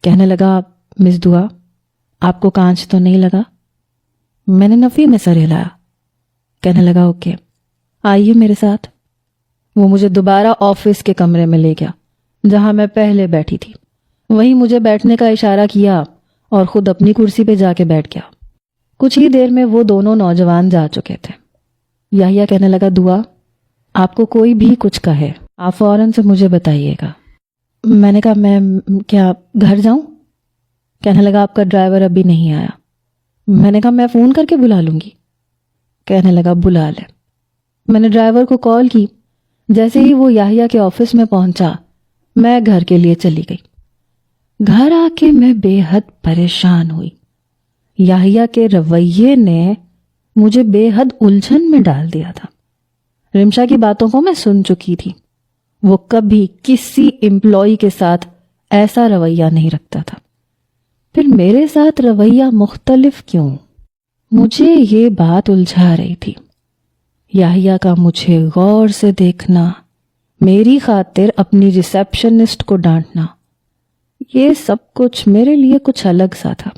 کہنے لگا مس دعا آپ کو کانچ تو نہیں لگا؟ میں نے نفی میں سر ہلایا۔ کہنے لگا اوکے آئیے میرے ساتھ۔ وہ مجھے دوبارہ آفس کے کمرے میں لے گیا جہاں میں پہلے بیٹھی تھی۔ وہیں مجھے بیٹھنے کا اشارہ کیا اور خود اپنی کرسی پہ جا کے بیٹھ گیا۔ کچھ ہی دیر میں وہ دونوں نوجوان جا چکے تھے۔ یحییٰ کہنے لگا دعا آپ کو کوئی بھی کچھ کہے آپ فوراً سے مجھے بتائیے گا۔ میں نے کہا میں کیا گھر جاؤں؟ کہنے لگا آپ کا ڈرائیور ابھی نہیں آیا۔ میں نے کہا میں فون کر کے بلا لوں گی۔ کہنے لگا بلا لے۔ میں نے ڈرائیور کو کال کی۔ جیسے ہی وہ یحییٰ کے آفس میں پہنچا میں گھر کے لیے چلی گئی۔ گھر آ کے میں بے حد پریشان ہوئی۔ یحییٰ کے رویے نے مجھے بے حد الجھن میں ڈال دیا تھا۔ رمشا کی باتوں کو میں سن چکی تھی۔ وہ کبھی کسی امپلائی کے ساتھ ایسا رویہ نہیں رکھتا تھا، پھر میرے ساتھ رویہ مختلف کیوں؟ مجھے یہ بات الجھا رہی تھی۔ یحییٰ کا مجھے غور سے دیکھنا، میری خاطر اپنی ریسیپشنسٹ کو ڈانٹنا، یہ سب کچھ میرے لیے کچھ الگ سا تھا۔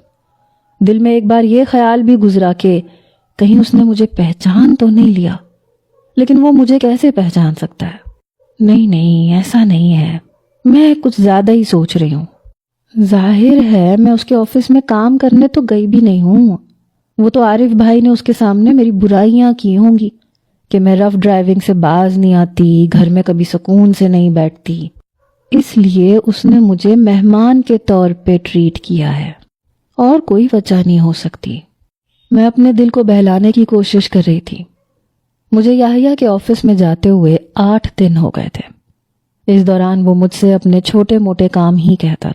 دل میں ایک بار یہ خیال بھی گزرا کہ کہیں اس نے مجھے پہچان تو نہیں لیا، لیکن وہ مجھے کیسے پہچان سکتا ہے؟ نہیں ایسا نہیں ہے، میں کچھ زیادہ ہی سوچ رہی ہوں۔ ظاہر ہے میں اس کے آفس میں کام کرنے تو گئی بھی نہیں ہوں۔ وہ تو عارف بھائی نے اس کے سامنے میری برائیاں کی ہوں گی کہ میں رف ڈرائیونگ سے باز نہیں آتی، گھر میں کبھی سکون سے نہیں بیٹھتی، اس لیے اس نے مجھے مہمان کے طور پہ ٹریٹ کیا ہے، اور کوئی وجہ نہیں ہو سکتی۔ میں اپنے دل کو بہلانے کی کوشش کر رہی تھی۔ مجھے یحییٰ کے آفس میں جاتے ہوئے 8 دن ہو گئے تھے۔ اس دوران وہ مجھ سے اپنے چھوٹے موٹے کام ہی کہتا تھا۔